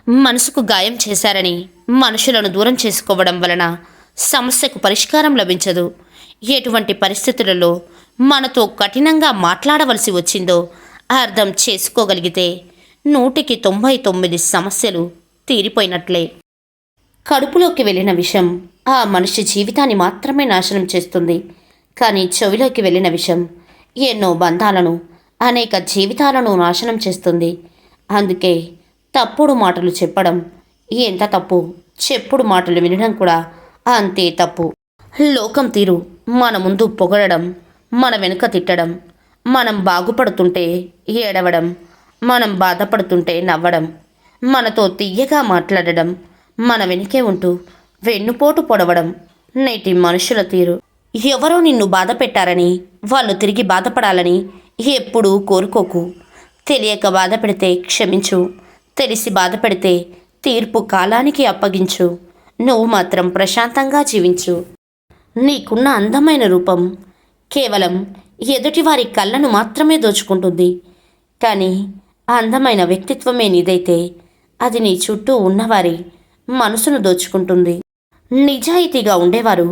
మనసుకు గాయం చేశారని మనుషులను దూరం చేసుకోవడం వలన సమస్యకు పరిష్కారం లభించదు. ఎటువంటి పరిస్థితులలో మనతో కఠినంగా మాట్లాడవలసి వచ్చిందో అర్థం చేసుకోగలిగితే 199 సమస్యలు తీరిపోయినట్లే. కడుపులోకి వెళ్ళిన విషం ఆ మనిషి జీవితాన్ని మాత్రమే నాశనం చేస్తుంది. కానీ చెవిలోకి వెళ్ళిన విషం ఎన్నో బంధాలను, అనేక జీవితాలను నాశనం చేస్తుంది. అందుకే తప్పుడు మాటలు చెప్పడం ఎంత తప్పు, చెప్పుడు మాటలు వినడం కూడా అంతే తప్పు. లోకం తీరు మన ముందు పొగడడం, మన వెనుక తిట్టడం, మనం బాగుపడుతుంటే ఏడవడం, మనం బాధపడుతుంటే నవ్వడం, మనతో తియ్యగా మాట్లాడడం, మన వెనుకే ఉంటూ వెన్నుపోటు పొడవడం నేటి మనుషుల తీరు. ఎవరో నిన్ను బాధ పెట్టారని వాళ్ళు తిరిగి బాధపడాలని ఎప్పుడూ కోరుకోకు. తెలియక బాధ పెడితే క్షమించు, తెలిసి బాధ పెడితే తీర్పు కాలానికి అప్పగించు. నువ్వు మాత్రం ప్రశాంతంగా జీవించు. నీకున్న అందమైన రూపం కేవలం ఎదుటివారి కళ్ళను మాత్రమే దోచుకుంటుంది. కానీ అందమైన వ్యక్తిత్వమే నీదైతే అది నీ చుట్టూ ఉన్నవారి మనసును దోచుకుంటుంది. నిజాయితీగా ఉండేవారు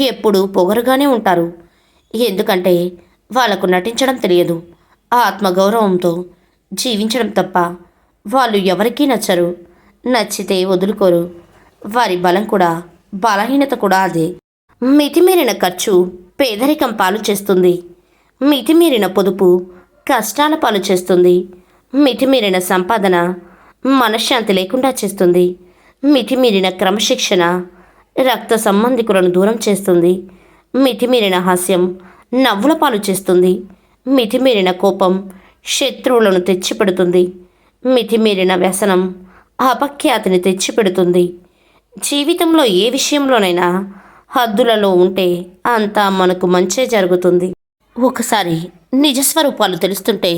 ఎప్పుడూ పొగరుగానే ఉంటారు. ఎందుకంటే వాళ్లకు నటించడం తెలియదు. ఆత్మగౌరవంతో జీవించడం తప్ప వాళ్ళు ఎవరికీ నచ్చరు. నచ్చితే వదులుకోరు. వారి బలం కూడా బలహీనత కూడా అదే. మితిమీరిన ఖర్చు పేదరికం పాలు చేస్తుంది. మితిమీరిన పొదుపు కష్టాల పాలు చేస్తుంది. మితిమీరిన సంపాదన మనశ్శాంతి లేకుండా చేస్తుంది. మితిమీరిన క్రమశిక్షణ రక్త సంబంధికులను దూరం చేస్తుంది. మితిమీరిన హాస్యం నవ్వుల పాలు చేస్తుంది. మితిమీరిన కోపం శత్రువులను తెచ్చిపెడుతుంది. మితిమీరిన వ్యసనం అపఖ్యాతిని తెచ్చిపెడుతుంది. జీవితంలో ఏ విషయంలోనైనా హద్దులలో ఉంటే అంతా మనకు మంచే జరుగుతుంది. ఒకసారి నిజస్వరూపాలు తెలుస్తుంటే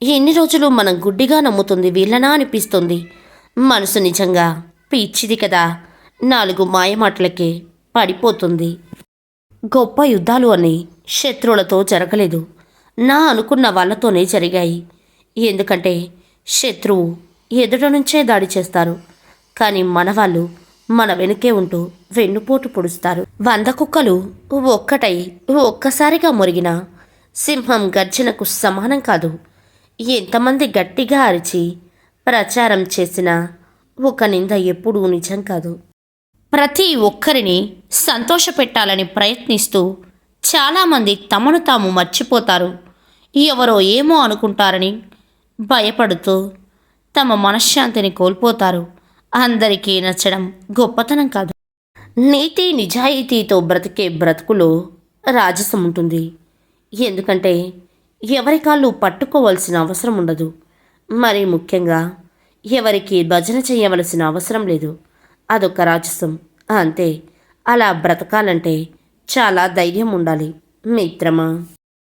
ఎన్ని రోజులు మనం గుడ్డిగా నమ్ముతుంది వీళ్ళనా అనిపిస్తుంది. మనసు నిజంగా పిచ్చిది కదా, 4 మాయమాటలకే పడిపోతుంది. గొప్ప యుద్ధాలు అని శత్రువులతో జరగలేదు, నా అనుకున్న వాళ్ళతోనే జరిగాయి. ఎందుకంటే శత్రువు ఎదుట నుంచే దాడి చేస్తారు. కానీ మనవాళ్ళు మన వెనుకే ఉంటూ వెన్నుపోటు పొడుస్తారు. 100 కుక్కలు ఒక్కటై ఒక్కసారిగా మొరిగిన సింహం గర్జనకు సమానం కాదు. ఎంతమంది గట్టిగా అరిచి ప్రచారం చేసినా ఒక నింద ఎప్పుడూ నిజం కాదు. ప్రతి ఒక్కరిని సంతోషపెట్టాలని ప్రయత్నిస్తూ చాలామంది తమను తాము మర్చిపోతారు. ఎవరో ఏమో అనుకుంటారని భయపడుతూ తమ మనశ్శాంతిని కోల్పోతారు. అందరికీ నచ్చడం గొప్పతనం కాదు. నీతి నిజాయితీతో బ్రతికే బ్రతుకులో రాజసం ఉంటుంది. ఎందుకంటే ఎవరి కాళ్ళు పట్టుకోవాల్సిన అవసరం ఉండదు. మరి ముఖ్యంగా ఎవరికి భజన చేయవలసిన అవసరం లేదు. అదొక రాజసం అంతే. అలా బ్రతకాలంటే చాలా ధైర్యం ఉండాలి మిత్రమా.